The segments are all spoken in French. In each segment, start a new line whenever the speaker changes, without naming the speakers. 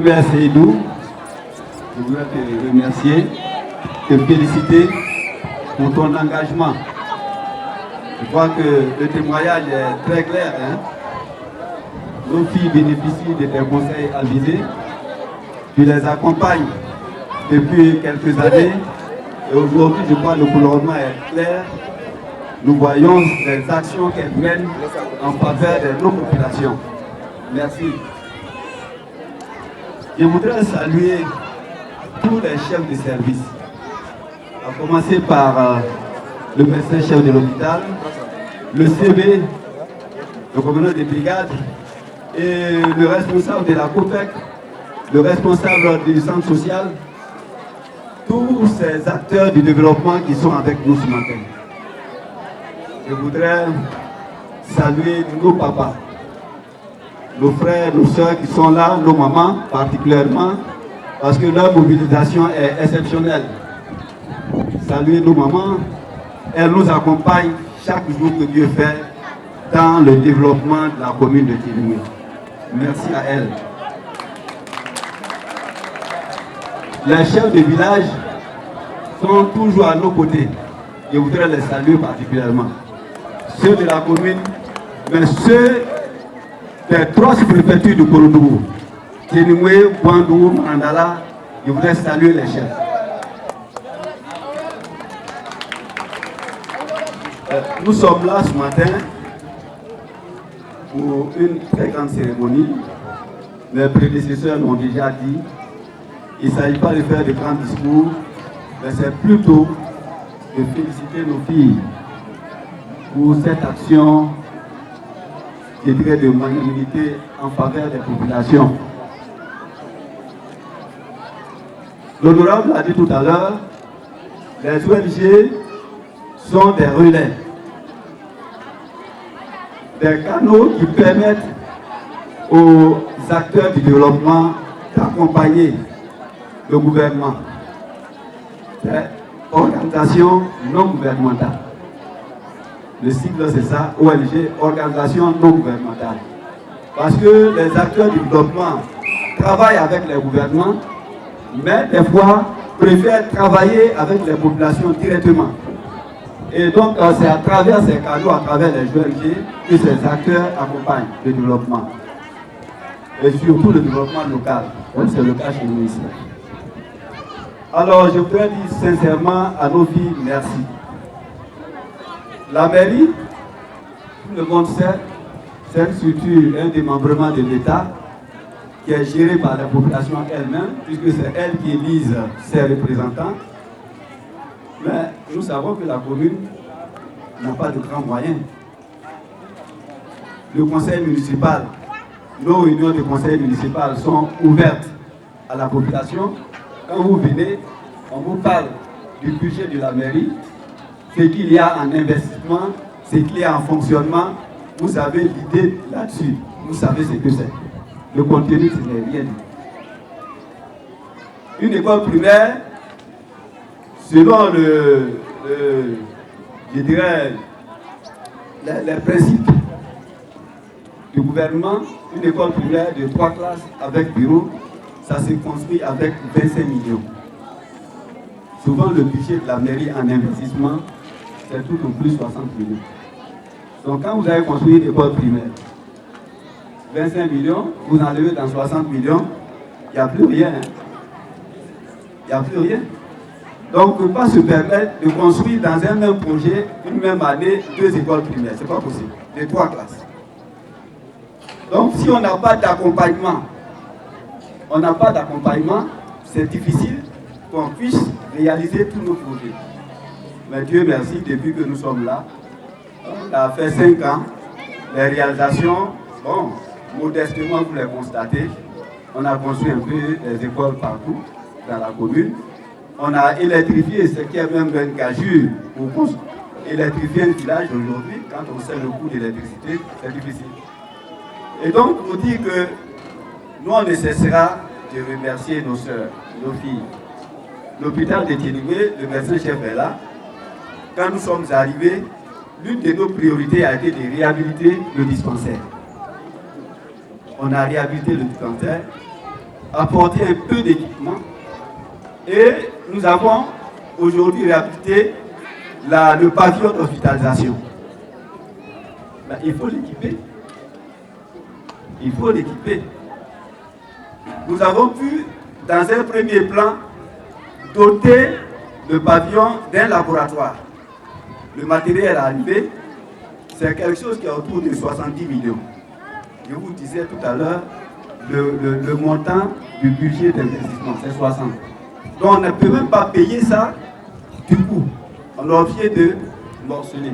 Premier Seydou, je voudrais te remercier, te féliciter pour ton engagement. Je crois que le témoignage est très clair. Nos filles bénéficient de tes conseils avisés. Tu les accompagnes depuis quelques années. Et aujourd'hui, je crois que le gouvernement est clair. Nous voyons les actions qu'elles mènent en faveur de nos populations. Merci. Je voudrais saluer tous les chefs de service, à commencer par le médecin-chef de l'hôpital, le CB, le commandant des brigades et le responsable de la COPEC, le responsable du centre social, tous ces acteurs du développement qui sont avec nous ce matin. Je voudrais saluer nos papas, nos frères, nos soeurs qui sont là, nos mamans particulièrement, parce que leur mobilisation est exceptionnelle. Saluer nos mamans, elles nous accompagnent chaque jour que Dieu fait dans le développement de la commune de Tinimoué. Merci à elles. Les chefs de village sont toujours à nos côtés. Je voudrais les saluer particulièrement. Ceux de la commune, mais ceux des 3 sous-préfectures du Korodougou, Tinimoué, Bandou, Mandala, je voudrais saluer les chefs. Nous sommes là ce matin pour une très grande cérémonie. Mes prédécesseurs l'ont déjà dit. Il ne s'agit pas de faire de grands discours, mais c'est plutôt de féliciter nos filles pour cette action, je dirais, de magnanimité en faveur des populations. L'honorable l'a dit tout à l'heure, les ONG sont des relais, des canaux qui permettent aux acteurs du développement d'accompagner le gouvernement. C'est organisation non gouvernementale. Le sigle c'est ça, ONG, organisation non gouvernementale. Parce que les acteurs du développement travaillent avec les gouvernements, mais des fois préfèrent travailler avec les populations directement. Et donc c'est à travers ces canaux, à travers les ONG, que ces acteurs accompagnent le développement. Et surtout le développement local, comme c'est le cas chez nous ici. Alors je voudrais dire sincèrement à nos filles, merci. La mairie, tout le monde sait, c'est une structure, un démembrement de l'État qui est géré par la population elle-même, puisque c'est elle qui élise ses représentants. Mais nous savons que la commune n'a pas de grands moyens. Le conseil municipal, nos réunions de conseil municipal sont ouvertes à la population. Quand vous venez, on vous parle du budget de la mairie, ce qu'il y a en investissement, ce qu'il y a en fonctionnement. Vous avez l'idée là-dessus. Vous savez ce que c'est. Le contenu, ce n'est rien. Une école primaire, selon je dirais, les principes du gouvernement, une école primaire de 3 classes avec bureau, ça se construit avec 25 millions. Souvent, le budget de la mairie en investissement, c'est tout au plus 60 millions. Donc, quand vous avez construit une école primaire, 25 millions, vous enlevez dans 60 millions, il n'y a plus rien. Il n'y a plus rien. Donc, on ne peut pas se permettre de construire dans un même projet, une même année, 2 écoles primaires. Ce n'est pas possible. De 3 classes. Donc, si on n'a pas d'accompagnement, c'est difficile qu'on puisse réaliser tous nos projets. Mais Dieu merci, depuis que nous sommes là, on a fait 5 ans. Les réalisations, bon, modestement, vous les constatez. On a construit un peu des écoles partout dans la commune. On a électrifié, ce qui est même une gageure pour électrifier un village aujourd'hui. Quand on sait le coût de l'électricité, c'est difficile. Et donc, pour dire que nous, on ne cessera de remercier nos soeurs, nos filles. L'hôpital de Tinimoué, le médecin-chef est là. Quand nous sommes arrivés, l'une de nos priorités a été de réhabiliter le dispensaire. On a réhabilité le dispensaire. apporté un peu d'équipement et nous avons aujourd'hui réhabilité le pavillon d'hospitalisation. Ben, il faut l'équiper. Il faut l'équiper. Nous avons pu, dans un premier plan, doter le pavillon d'un laboratoire. Le matériel est arrivé, c'est quelque chose qui est autour de 70 millions. Je vous disais tout à l'heure, le montant du budget d'investissement, c'est 60. Donc on ne peut même pas payer ça du coup. On est obligé de morceler.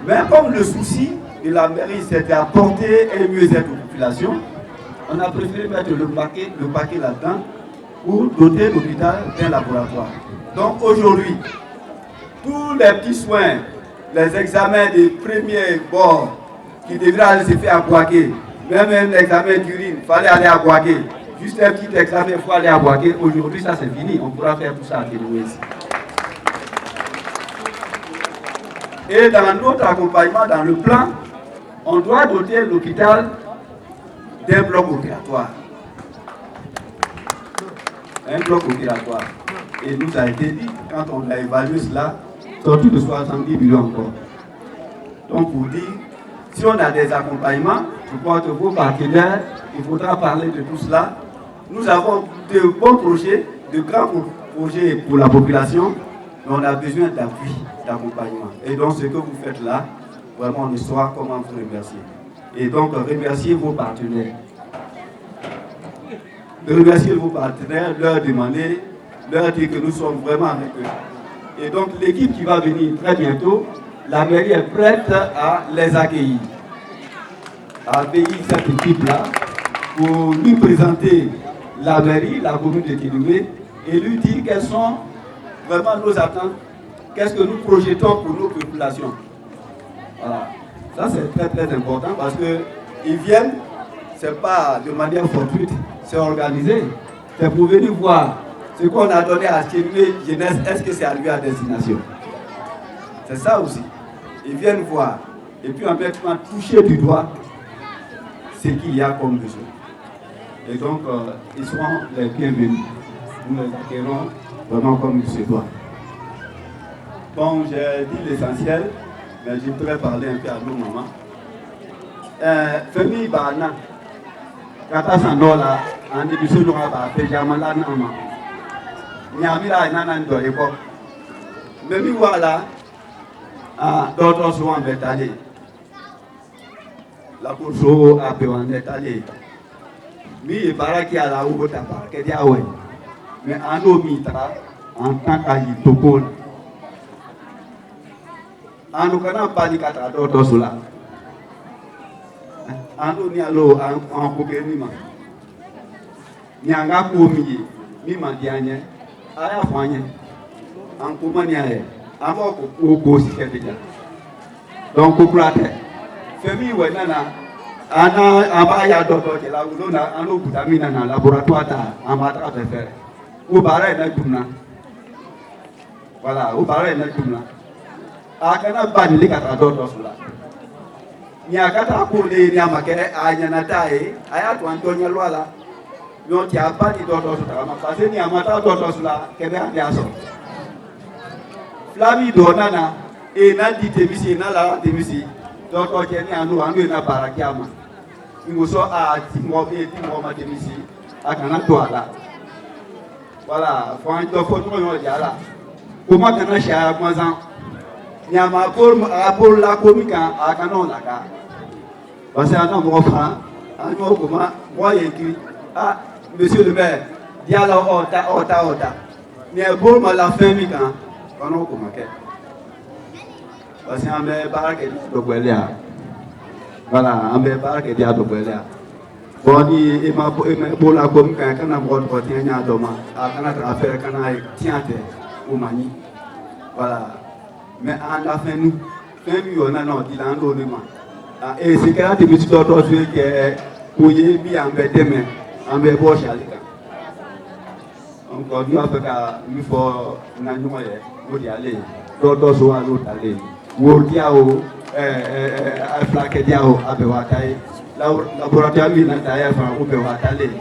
Mais comme le souci de la mairie, c'était d'apporter un mieux-être aux populations, on a préféré mettre le paquet là-dedans pour doter l'hôpital d'un laboratoire. Donc aujourd'hui, tous les petits soins, les examens des premiers bords qui devraient aller se faire à Bouaké, même l'examen d'urine, il fallait aller à Bouaké. Juste un petit examen, il faut aller à Bouaké. Aujourd'hui, ça c'est fini. On pourra faire tout ça à Télouès. Et dans notre accompagnement, dans le plan, on doit doter l'hôpital d'un bloc opératoire. Un bloc opératoire. Et il nous a été dit, quand on a évalué cela, c'est autour de 70 millions encore. Donc pour dire, si on a des accompagnements, je crois que vos partenaires, il faudra parler de tout cela. Nous avons de bons projets, de grands projets pour la population, mais on a besoin d'appui, d'accompagnement. Et donc ce que vous faites là, vraiment on saura comment vous remercier. Et donc remercier vos partenaires. De remercier vos partenaires, leur demander, leur dire que nous sommes vraiment avec eux. Et donc l'équipe qui va venir très bientôt, la mairie est prête à les accueillir. À accueillir cette équipe-là pour lui présenter la mairie, la commune de Téloué, et lui dire quelles sont vraiment nos attentes, qu'est-ce que nous projetons pour nos populations. Voilà. Ça c'est très très important parce qu'ils viennent, ce n'est pas de manière fortuite, c'est organisé. C'est pour venir voir ce qu'on a donné à Téloué Jeunesse, est-ce que c'est arrivé à destination. C'est ça aussi. Ils viennent voir et puis en fait toucher du doigt ce qu'il y a comme besoin. Et donc ils seront les bienvenus. Nous les accueillerons vraiment comme il se doit. Bon, j'ai dit l'essentiel, mais je pourrais parler un peu à nos mamans. Famille Bana, Kata Sandola, en émission de la Péjamala Nama. Nyamira Nanan Doyeko. Même voilà. D'autres sont en allés. La course a pu en être allé. Mais il paraît qu'il y a la route à part, qu'il y a ouais. Mais en eau mitra, en tant qu'aïtopole. En nous connaissant pas les quatre d'autres sont là. En nous n'y a l'eau en coquenima. N'y a pas pour m'y, m'y m'a dit à n'y a pas en comment n'y a avant au si c'est déjà. Donc au plat, famille ouais nana, en bas il y a d'autres qui là où on a un autre vitamine dans le laboratoire en matra de faire. Au barré n'a tout là. Voilà, au barré n'a tout là. À kana pas de quatre d'autres là. Ni à quatre pour les ni à maquer à Yanatae, à Antonio Loala. Non, tu as pas de d'autres là. Parce que ni à matra d'autres là, qu'elle a bien ça. Flavi donana et nandi temisi nala temisi donc on tient à nous na barakiama nous sommes à Timo ma temisi à Kanatoa là voilà faut un peu de là comment kana chia moisan nyama pour la comique à Canon là parce que non mon frère en comment moi écrit ah monsieur le maire dialogue ota mais pour la famille quand on comment parce que on met pas que de Boelia voilà on met pas que de Boelia bon il m'a pour la comme quand on a bon côté nya doma à quand on a faire quand on tient au mani voilà mais en la fin nous famille on a non il a ndonnement et c'est quand tu me dis d'autres choses que pour y bien embêter mais en be bo chalika encore nous avec il faut n'anouer pour y aller d'autres sont à l'autre aller Wordiao, Flaquediao, Abewatai, laboratoire Minataya, Ubewatale,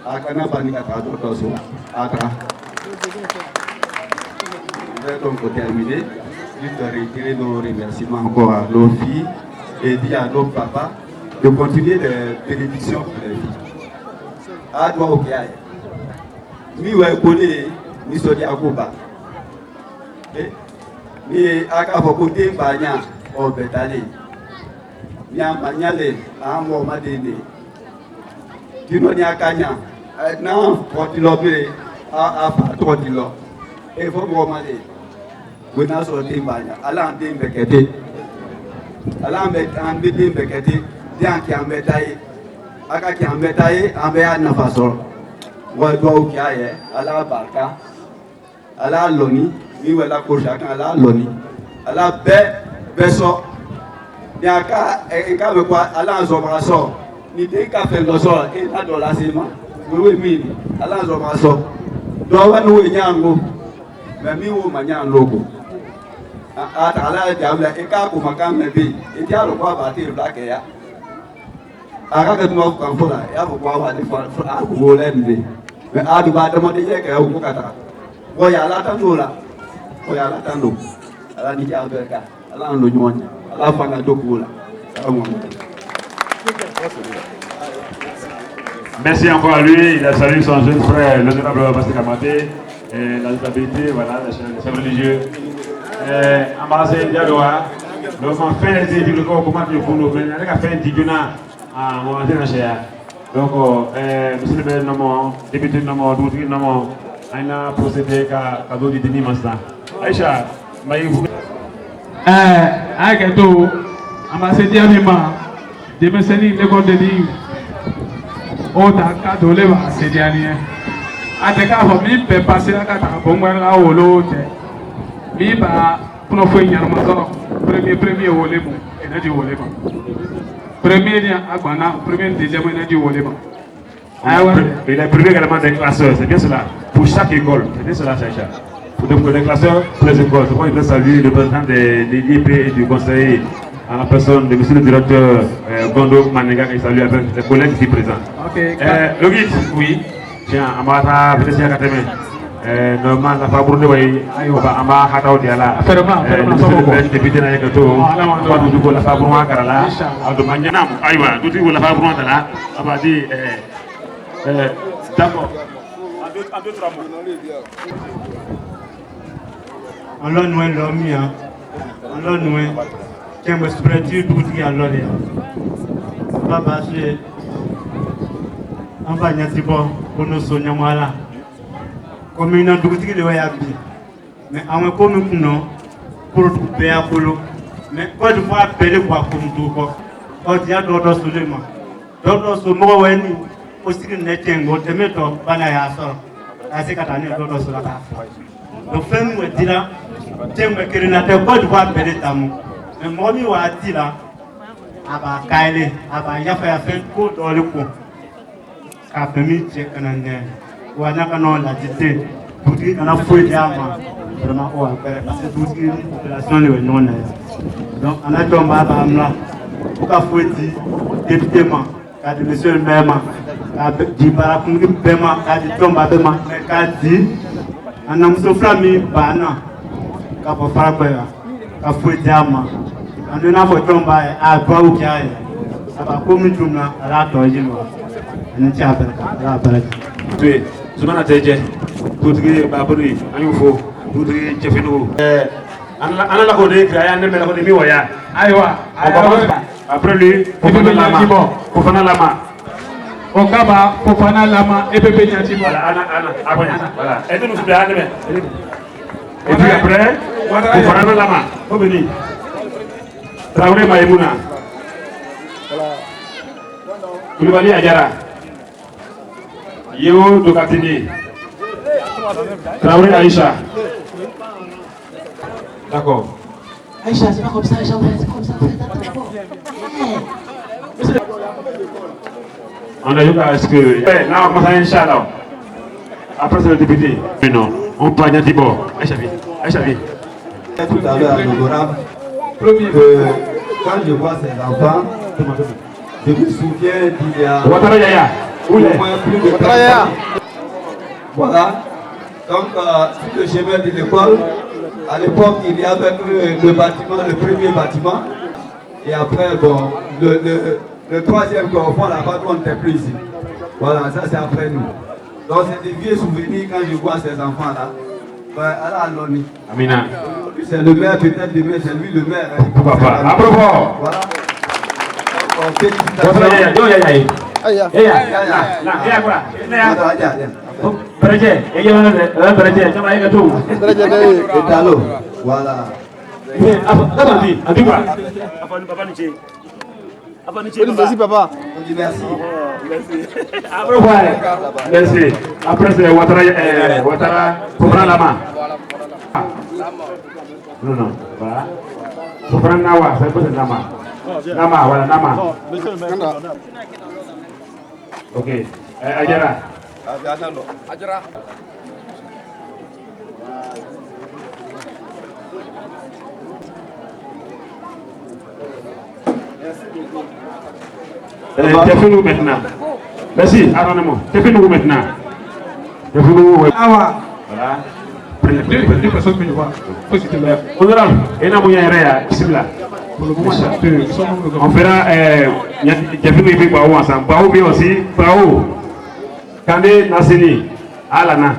Akana Panikata Dotoso, Atra. Je vais donc terminer. Juste réitérer nos remerciements encore à nos filles et dire à nos papas de continuer les bénédictions pour les filles. À toi, ok. Mi ouais connaît, mi sodi akoba. Mi aka fokote banya o betale. Mi amanyale amo madene. Dino ni akanya. Na potilo be a potilo. E fo mo male. Wena so timbanya. Ala ande mbekete. Ala ambe mbekete. Dian ki ambetaye. Aka ki ambetaye ambe na faso. Wa do kiaye ala barka. Ala loni mi wala ko chacun ala loni. Ala beso. Diaka e ka be kwa ala zo braso. Ni de ka fe loso e na do la sema. We mi ala zo braso. Do wa no nyango. Me mi wo manyan logo. Ata ala diabla e ka ko makam me bi. E dia lo kwa ba ti black ya. Aka ka tuma ko fora ya ko kwa wa ni fora a ko le ni. Me a du ba de mo de ye ka ko kata. Ko ya la tan la. Ko ya la tan do. Ala ni ja be ka. Ala lo nyonya. Ala fa na do ko la.
Merci encore à lui. Il a salué son jeune frère, l'honorable Basti Kamate, la stabilité, voilà, les chefs religieux. Ambassadeur Diadoa, donc on fait des études, comment tu fais nous venir, on a fait des études à mon ancien. Donc, monsieur le maire, député, d'autres, on a procédé à d'autres dimanche. Aïcha, maïfou.
Aïkato, ambassadeur Diadoa, démissionné l'école de l'île. Ota kadole ba sediania ateka ho mi pe pasira ka ta bongwa la wolo te mi ba puno fo nyar ma so premier wole mo energy wole ba premier dia agbana premier deuxième energy wole ba
il est privé également des classeurs, c'est bien cela pour chaque école, c'est bien cela Sacha. Donc des classeurs pour les écoles, c'est pourquoi il doit saluer le président des IEP et du conseil à la personne de monsieur le directeur Gondo Manega qui salue avec les collègues ici présents. Le guide, oui. Tiens, Amata, peut-être à Kateme. Normalement, la Fabourne, oui, Ama Hatao Diala. Le député n'a que tout. On va nous la Fabourne Karala. De Manganam, Aïwa, tout le la Fabourne là. On va dire, d'accord. En deux, trois mots.
Alors, nous, l'homme, alors, nous, qui me spreadit tout qui a l'olé. Papa, c'est un bagnet pour nous soigner. Comme une douce de Wayabi. Mais à un comme nous, pour tout payer à Polo. Mais quand je vois appeler pour comme tout, quand il y a d'autres soulèvements, d'autres soulèvements, aussi que nous étions, nous mettons Banaya Sor, à ces Catania, d'autres sur la table. Donc, fais-nous dire, tiens, mais que nous n'avons pas de voir appeler Tamou. Mais moi, je vais dire, aba kaile aba yafa ya fait ko dans le coup a permis de canadiens ou à la dictée pour dire qu'on a fouillé vraiment au parce que toute la population est non donc on a tombé à Bamla pour qu'à fouiller députément qu'a dit monsieur le maire qu'a dit Barakoungi Bema qu'a dit Tomba Bema qu'a dit on a monsieur Flami Bana qu'a pas faire quoi qu'a fouillé vraiment on a fait tomber à quoi ou क्या है अब आपको मैं चुनना रात हो जाएगी नहीं चाहता रात पर
oui zumana teje tutri baburi anyufo tutri chefino ana la kode kaya ne mela kode mi waya
aywa
après lui Fofana Lama
Okaba Fofana Lama et Bébé Nyati
voilà voilà et nous bien et puis après Fofana Lama faut venir Traoré Maïmouna Koulibaly Adjara Yeo Dokatini Traoré Aïcha. D'accord.
Aïcha, c'est pas comme ça, Aïcha, c'est comme ça,
on a vu à ce que là on commence à Inch'Allah. Après c'est le député. Mais non, on peut aller d'abord. Aïcha.
Tout à l'heure, l'honorable, quand je vois ces enfants, je me souviens d'il y a... au moins plus de 30 ans. Voilà. Donc, sur le chemin de l'école, à l'époque, il y avait le bâtiment, le premier bâtiment. Et après, bon, le troisième corps, là-bas, on n'était plus ici. Voilà, ça c'est après nous. Donc, c'est des vieux souvenirs quand je vois ces enfants-là. Ouais,
Amina.
C'est le maire, peut-être demain, c'est lui le maire.
Pourquoi pas? À propos.
Voilà. Voilà.
Merci papa.
Merci.
Merci. Après c'est Ouattara, faut prendre la main. Non, voilà. Faut prendre Nawa, c'est quoi c'est Nama? Nama, voilà, Nama. Ok. Adjara.
Adjara.
Fais-nous maintenant. Merci, attendez-moi. Fais-nous maintenant. Fais-nous.
Awa.
Voilà.
Deux personnes que je vois.
Honorable, et n'a moyen réa, bismillah. On fera Kefinu Ibi Baou ensemble. Baou bien aussi. Baou. Kande Nassini. Alana.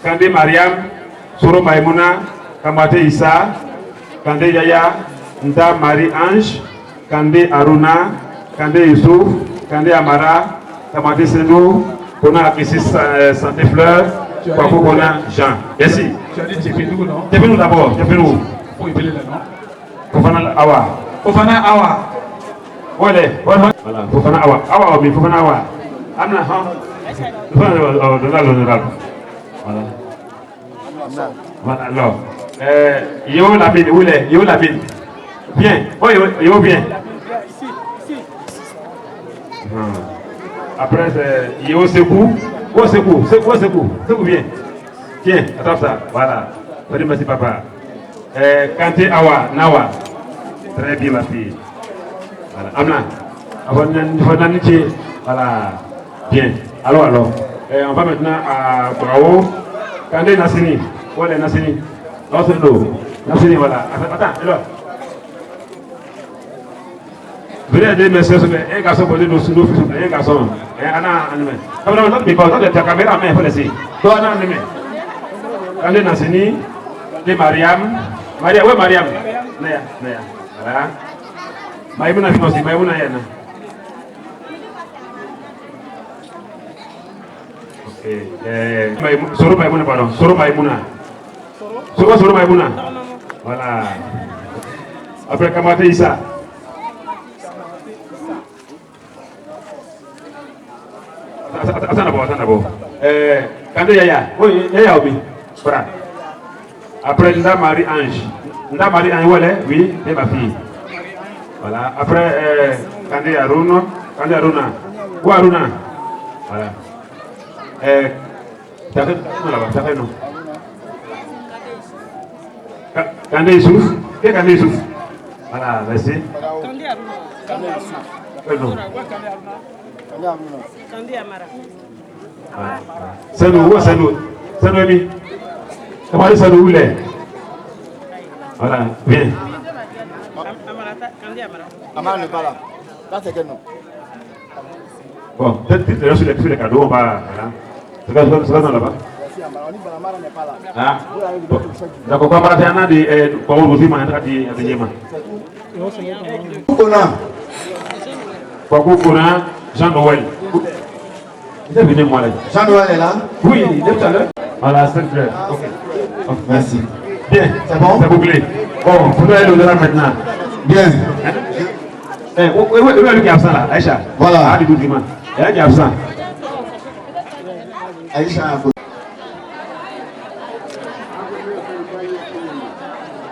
Kande Mariam. Soro Maïmouna. Kamate Issa. Kande Yaya. Nda Marie-Ange. Kande Aruna. Kande Youssouf. Kande Amara. Kamate Seno. Kona Akissi Santé Fleur. Kwako Kona Jean. Merci.
Tu as dit Tefenou, non?
Tefenou d'abord. Tefenou.
Faut épeler là, non?
Fofana Awa.
Fofana Awa.
Voilà. Fofana Awa. Awa, mais Fofana Awa. Amna, hein? Voilà. Voilà, alors. Yo la mine, où est? Yo la mine. Viens. Oh, yo, viens. Après, c'est Yo Sekou. Où Sekou? Sekou, viens. Tiens, attrape ça. Voilà. Merci, papa. Kanté Awa, Nawa. Très bien, ma fille. Voilà. Amna. Voilà. Bien. Alors. On va maintenant à Bravo. Kandé Nassini. Où est Nassini? Nassini, voilà. Attends, là. Venez aider mes soeurs, un garçon pour nous sous un garçon. Anna, ta caméra, mais il faut laisser. Toi, Anna, Kandé Nassini. Mariam. Mariam, ouais, Mariam. Naya. Voilà. Maïmouna vient aussi, Maïmouna Yana. Ok. Soro Maïmouna, pardon. Soro Maïmouna. Voilà. Après Kamate Issa. Attends d'abord. Kande Yaya. Oui, Yaya Obi. Voilà. Après Nda Marie-Ange. Où elle est? Oui, c'est ma fille. Voilà. Après Kande Aruna. Où Aruna? Voilà. Ça fait non. Kande Youssouf. Qu'est-ce Kande Youssouf? Voilà, merci.
Kande Amara.
C'est nous, Emi. Comment est-ce que où il est? Voilà, viens.
Amara n'est pas là. Là, c'est quel nom?
Bon, peut-être sur les cadeaux, on va. Voilà. C'est pas dans là-bas.
Amara n'est pas là.
Ah, d'accord, quand on va faire un an de. Comment on vous dit, Kona, Jean-Noël. Vous êtes venu moi là.
Jean-Noël est là?
Oui, il est tout à l'heure. Voilà, c'est clair. Ok.
Merci.
Bien,
c'est bon?
C'est bouclé. Bon, vous allez l'honneur maintenant.
Bien.
Où est le qui est absent là, Aïcha?
Voilà.
Ah, du coup, il y a qui est absent.
Aïcha.